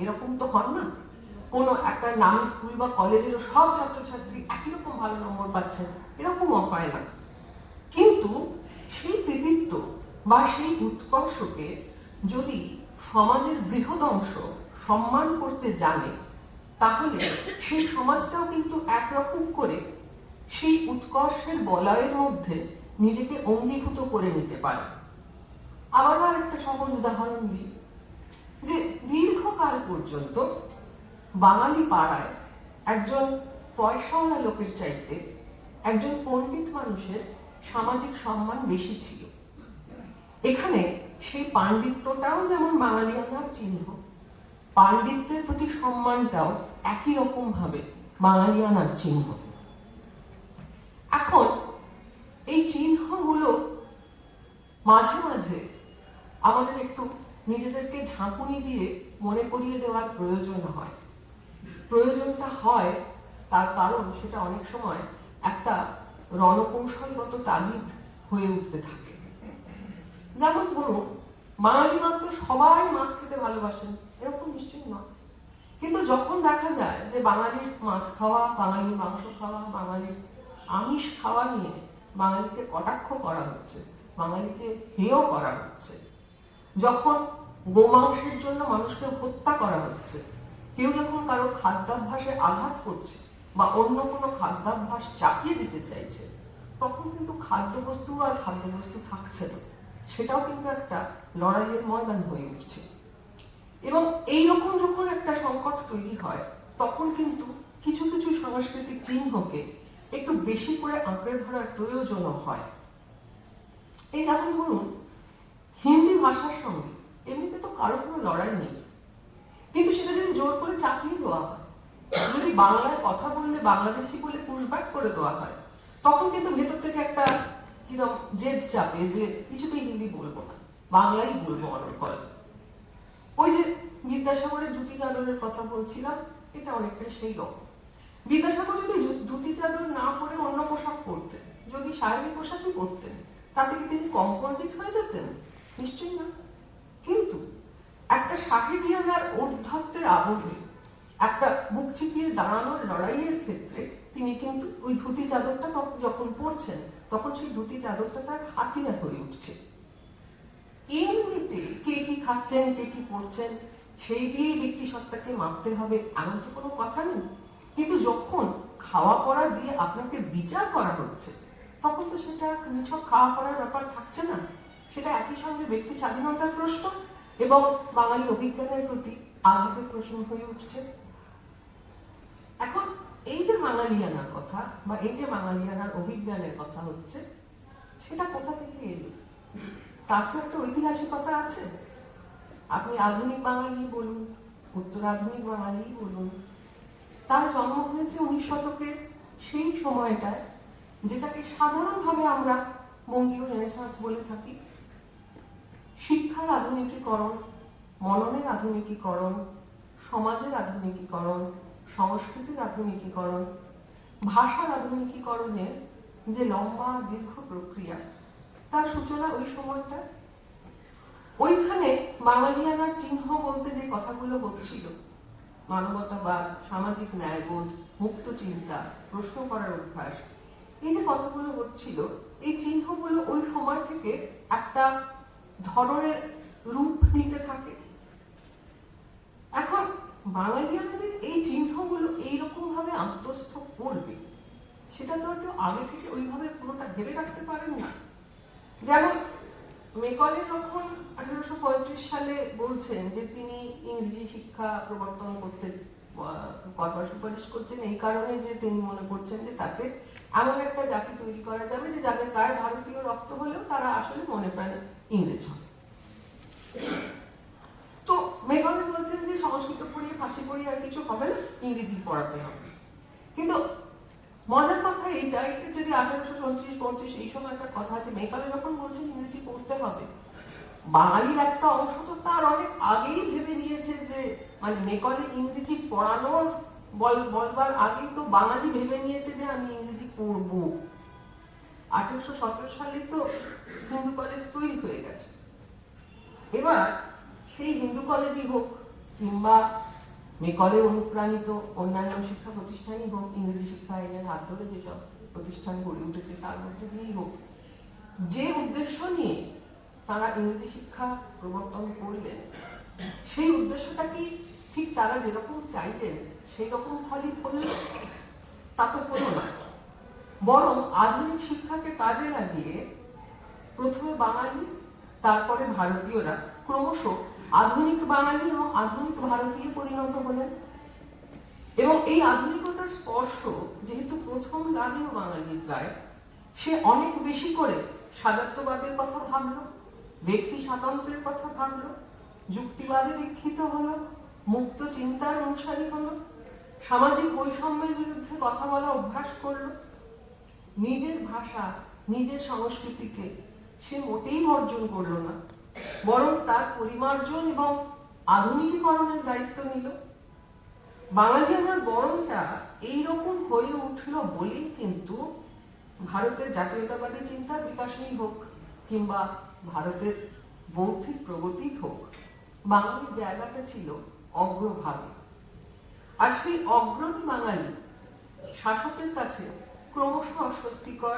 এরকম তো হন না। কোনো একটা নামি স্কুল বা কলেজেরও সব ছাত্রছাত্রী একই রকম ভালো নম্বর পাচ্ছেন, এরকমও হয় না। কিন্তু সেই কৃতিত্ব বা সেই উৎকর্ষকে যদি সমাজের বৃহৎ অংশ সম্মান করতে জানে, তাহলে সেই সমাজটাও কিন্তু একরকম করে সেই উৎকর্ষের বলয়ের মধ্যে নিজেকে অঙ্গীভূত করে নিতে পারে। আবার একটা সহজ উদাহরণ দিই, যে দীর্ঘকাল পর্যন্ত বাঙালি পাড়ায় একজন পয়সাওয়ালা লোকের চাইতে একজন পণ্ডিত মানুষের সামাজিক সম্মান বেশি ছিল। এখানে সেই পাণ্ডিত্যটাও যেমন বাঙালিয়ানার চিহ্ন, পাণ্ডিত্যের প্রতি সম্মানটাও একই রকম ভাবে বাঙালিয়ানার চিহ্ন। এখন এই চিহ্নগুলো মাঝে মাঝে আমাদের একটু নিজেদেরকে ঝাঁকুনি দিয়ে মনে করিয়ে দেওয়ার প্রয়োজন হয়। প্রয়োজনটা হয় তার কারণ সেটা অনেক সময় একটা রণকৌশলগত তাগিদ হয়ে উঠতে থাকে। যেমন ধরুন, বাঙালি মাত্র সবাই মাছ খেতে ভালোবাসেন এরকম নিশ্চয়ই নয়, কিন্তু যখন দেখা যায় যে বাঙালির মাছ খাওয়া, বাঙালির মাংস খাওয়া, বাঙালির আমিষ খাওয়া নিয়ে বাঙালিকে কটাক্ষ করা হচ্ছে, বাঙালিকে হেয় করা হচ্ছে, যখন গোমাংসের জন্য মানুষকে হত্যা করা হচ্ছে, কেউ যখন কারো খাদ্যাভ্যাসে আঘাত করছে বা অন্য কোনো খাদ্যাভ্যাস চাপিয়ে দিতে চাইছে, তখন কিন্তু খাদ্যবস্তু আর খাদ্যবস্তু থাকছে না, সেটাও কিন্তু একটা লড়াইয়ের ময়দান হয়ে উঠছে। এবং এইরকম যখন একটা সংকট তৈরি হয়, তখন কিন্তু কিছু কিছু সাংস্কৃতিক চিহ্নকে একটু বেশি করে আঁকড়ে ধরার প্রয়োজনও হয়। এই যেমন ধরুন, হিন্দি ভাষার সঙ্গে এমনিতে তো কারো কোনো লড়াই নেই, কিন্তু সেটা যদি জোর করে চাপিয়ে দেওয়া হয়, যদি বাংলায় কথা বললে বাংলাদেশি বলে পুশব্যাক করে দেওয়া হয়, তখন কিন্তু ভেতর থেকে একটা কিরকম জেদ চাপে যে কিছুতেই হিন্দি বলবো না, বাংলাই বলবো অনর্গল। ওই যে বিদ্যাসাগরের ধুতি চাদরের কথা বলছিলাম, এটা অনেকটা সেই রকম। বিদ্যাসাগর যদি ধুতি চাদর না পরে অন্য পোশাক পরতেন, যদি সাহেবী পোশাকই পরতেন, তাতে কি তিনি কম পণ্ডিত হয়ে যেতেন? নিশ্চয়ই না। কিন্তু একটা সাহেবিয়ানার ঔদ্ধত্যের আবহে একটা বুক চিপিয়ে দাঁড়ানোর লড়াইয়ের ক্ষেত্রে তিনি কিন্তু ওই ধুতি চাদরটা যখন পরছেন, তখন সেই ধুতি চাদরটা তার হাতিয়ার হয়ে উঠছে। এমনিতে কে কি খাচ্ছেন, কে কি পড়ছেন, সেই দিয়ে ব্যক্তি সত্তাকে মাপতে হবে এমন তো কোনো কথা নেই। কিন্তু যখন খাওয়া পড়া দিয়ে আপনাকে বিচার করা হচ্ছে, তখন তো সেটা নিছক খাওয়া পড়ার ব্যাপার থাকছে না, সেটা একই সঙ্গে ব্যক্তি স্বাধীনতার প্রশ্ন এবং বাঙালির অভিজ্ঞানের প্রতি আঘাতের প্রশ্ন হয়ে উঠছে। এখন এই যে বাঙালিয়ানার কথা বা এই যে বাঙালিয়ানার অভিজ্ঞানের কথা হচ্ছে, সেটা কোথা থেকে এলো? তার তো একটা ঐতিহাসিকতা আছে। আপনি আধুনিক বাঙালি বলুন, উত্তর আধুনিক বাঙালি বলুন, তার জন্ম হয়েছে 19 শতকের সেই সময়টায়, যেটাকে সাধারণভাবে আমরা বঙ্গীয় রেনেসাঁস বলে থাকি। শিক্ষার আধুনিকীকরণ, মননের আধুনিকীকরণ, সমাজের আধুনিকীকরণ, সংস্কৃতির আধুনিকীকরণ, ভাষার আধুনিকীকরণের যে লম্বা দীর্ঘ প্রক্রিয়া, তার সূচনা ওই সময়টা। ওইখানে বাঙালিয়ানার চিহ্ন বলতে যে কথাগুলো হচ্ছিল, মানবতাবাদ, সামাজিক ন্যায়বোধ, মুক্ত চিন্তা, প্রশ্ন করার অভ্যাস, এই যে কথাগুলো হচ্ছিল, এই চিহ্নগুলো ওই সময় থেকে একটা ধরনের রূপ নিতে থাকে। এখন বাঙালিয়ানা যে এই চিহ্নগুলো এইরকম ভাবে আত্মস্থ করবে, সেটা তো একটু আগে থেকে ওইভাবে পুরোটা ভেবে রাখতে পারেন না। যেমন মেকলে যখন 1835 সালে বলছেন যে তিনি ইংরেজি শিক্ষা প্রবর্তন করতে করবার সুপারিশ করছেন, এই কারণে যে তিনি মনে করছেন যে তাতে এমন একটা জাতি তৈরি করা যাবে যে যাদের গায়ে ভারতীয় রক্ত হলেও তারা আসলে মনে প্রাণে ইংরেজ হবে। তো মেঘলে বলছেন যে সংস্কৃত পড়িয়ে ফাঁসি পড়িয়ে আর কিছু হবে না, ইংরেজি পড়াতে হবে। কিন্তু মজার কথা এইটা, এটা যদি 1834-35 এই সময় একটা কথা আছে, মেঘলে যখন বলছেন ইংরেজি পড়তে হবে, বাঙালির একটা অংশ তো তার অনেক আগেই ভেবে নিয়েছে যে মানে মেঘলে ইংরেজি পড়ানোর বলবার আগেই তো বাঙালি ভেবে নিয়েছে যে আমি ইংরেজি পড়বো। 1817 সালে তো হিন্দু কলেজ তৈরি হয়ে গেছে। এবার সেই হিন্দু কলেজই হোক কিংবা মেকলে অনুপ্রাণিত অন্যান্য শিক্ষা প্রতিষ্ঠানই হোক, ইংরেজি শিক্ষা আইনের হাত ধরে যেসব প্রতিষ্ঠান গড়ে উঠেছে তার মধ্যে দিয়েই হোক, যে উদ্দেশ্য নিয়ে তারা ইংরেজি শিক্ষা প্রবর্তন করলেন, সেই উদ্দেশ্যটা কি ঠিক তারা যেরকম চাইতেন সেই রকম ফলই হল? তা তো হলো না। বরং আধুনিক শিক্ষাকে কাজে লাগিয়ে প্রথমে বাঙালি, তারপরে ভারতীয়রা ক্রমশ আধুনিক বাঙালি এবং আধুনিক ভারতীয় পরিণত হলেন। এবং এই আধুনিকতার স্পর্শ যেহেতু প্রথম লাগলো বাঙালির গায়ে, সে অনেক বেশি করে স্বায়ত্তবাদের কথা ভাবলো, ব্যক্তি স্বাতন্ত্র্যের কথা ভাবলো, যুক্তিবাদে দীক্ষিত হলো, মুক্ত চিন্তার অনুসারী হলো, সামাজিক বৈষম্যের বিরুদ্ধে কথা বলা অভ্যাস করলো। নিজের ভাষা, নিজের সংস্কৃতিকে সে মোটেই বর্জন করলো না, বরং তার পরিমার্জন এবং আধুনিকীকরণের দায়িত্ব নিল। বাঙালি আমার বরণটা এইরকম হয়ে উঠল বলেই কিন্তু ভারতের জাতীয়তাবাদী চিন্তার বিকাশই হোক কিংবা ভারতের বৌদ্ধিক প্রগতি হোক, বাঙালির জায়গাটা ছিল অগ্রভাগে। আর সেই অগ্রণী বাঙালি শাসকের কাছে ক্রমশ অস্বস্তিকর,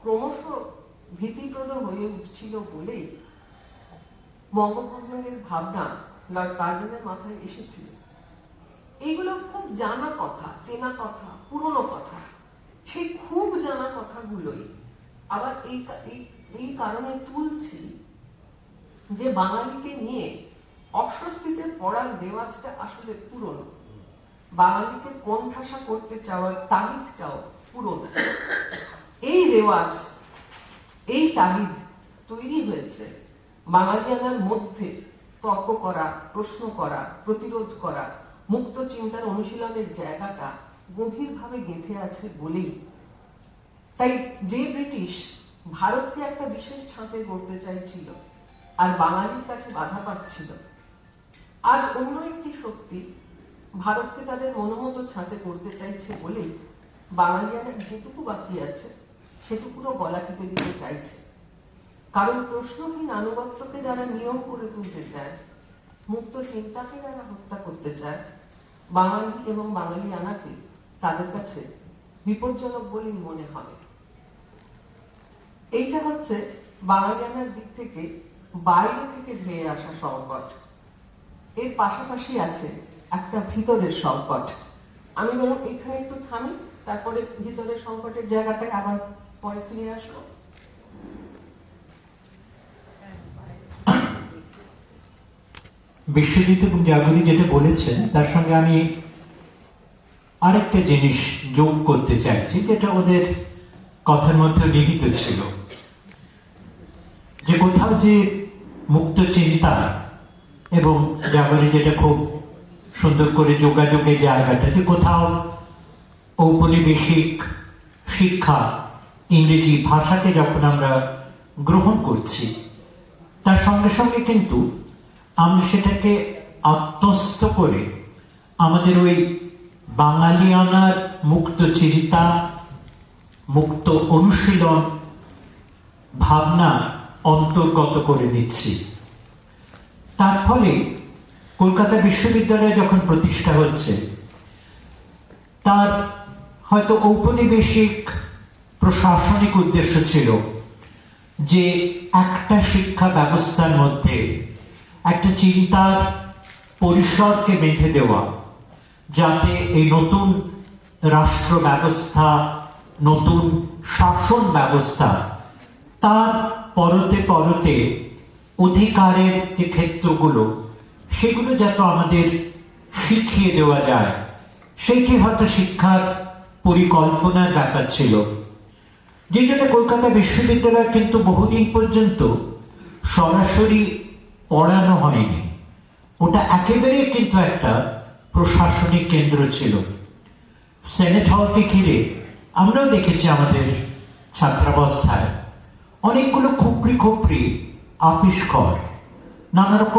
ক্রমশ ভীতিপ্রদ হয়ে উঠছিল বলেই বঙ্গভঙ্গের ভাবনা লর্ড কার্জনের মাথায় এসেছিল। এইগুলো খুব জানা কথা, চেনা কথা, পুরনো কথা। সেই খুব জানা কথাগুলোই আবার এই কারণে তুলছি যে বাঙালিকে নিয়ে অস্বস্তিতে পড়ার রেওয়াজটা আসলে পুরনো, বাঙালিকে কোণঠাসা করতে চাওয়ার তাগিদটাও পুরনো। এই রেওয়াজ, এই তাগিদ তৈরি হয়েছে বাঙালিয়ানার মধ্যে তর্ক করা, প্রশ্ন করা, প্রতিরোধ করা, মুক্ত চিন্তার অনুশীলনের জায়গাটা গভীরভাবে গেঁথে আছে বলেই। তাই যে ব্রিটিশ ভারতকে একটা বিশেষ ছাঁচে করতে চাইছিল আর বাঙালির কাছে বাধা পাচ্ছিল, আজ অন্য একটি শক্তি ভারতকে তাদের মনোমতো ছাঁচে করতে চাইছে বলেই বাঙালিয়ানার যেটুকু বাকি আছে সেটুকুরও গলা টিপে দিতে চাইছে। কারণ প্রশ্নহীন আনুগত্যকে যারা নিয়ম করে তুলতে চায়, মুক্ত চিন্তাকে যারা হত্যা করতে চায়, বাঙালি এবং বাঙালিয়ানাকে তাদের কাছে বিপজ্জনক বলেই মনে হবে। এইটা হচ্ছে বাঙালিয়ানার দিক থেকে বাইরে থেকে ধেয়ে আসা সংকট। এর পাশাপাশি আছে একটা ভিতরের সংকট। আমি বরং এখানে একটু থামি, তারপরে ভিতরের সংকটের জায়গাটায় আবার পরে ফিরে আসবো। বিশ্বজিৎ এবং জাগরী যেটা বলেছেন তার সঙ্গে আমি আরেকটা জিনিস যোগ করতে চাইছি, যেটা ওদের কথার মধ্যে নিহিত ছিল, যে কোথাও যে মুক্ত চিন্তা এবং জাগরী যেটা খুব সুন্দর করে যোগাযোগের জায়গাটা, যে কোথাও ঔপনিবেশিক শিক্ষা, ইংরেজি ভাষাকে যখন আমরা গ্রহণ করছি, তার সঙ্গে সঙ্গে কিন্তু আমরা সেটাকে আত্মস্থ করে আমাদের ওই বাঙালিয়ানার মুক্ত চিন্তা, মুক্ত অনুশীলন, ভাবনা অন্তর্গত করে নিচ্ছি। তার ফলে কলকাতা বিশ্ববিদ্যালয় যখন প্রতিষ্ঠা হচ্ছে, তার হয়তো ঔপনিবেশিক প্রশাসনিক উদ্দেশ্য ছিল যে একটা শিক্ষা ব্যবস্থার মধ্যে একটা চিন্তার পরিসরকে বেঁধে দেওয়া, যাতে এই নতুন রাষ্ট্র ব্যবস্থা, নতুন শাসন ব্যবস্থা তার পরতে পরতে অধিকারের যে ক্ষেত্রগুলো, সেগুলো যাতে আমাদের শিখিয়ে দেওয়া যায়, সেইটি হয়তো শিক্ষার পরিকল্পনার ব্যাপার ছিল। যে জন্য কলকাতা বিশ্ববিদ্যালয় কিন্তু বহুদিন পর্যন্ত সরাসরি পড়ানো হয়নি, ওটা একেবারেই কিন্তু একটা প্রশাসনিক কেন্দ্র ছিল। সেনেট হলকে ঘিরে আমরাও দেখেছি আমাদের ছাত্রাবস্থায় অনেকগুলো খুপড়ি খুপড়ি আপিস ঘর, নানা রকম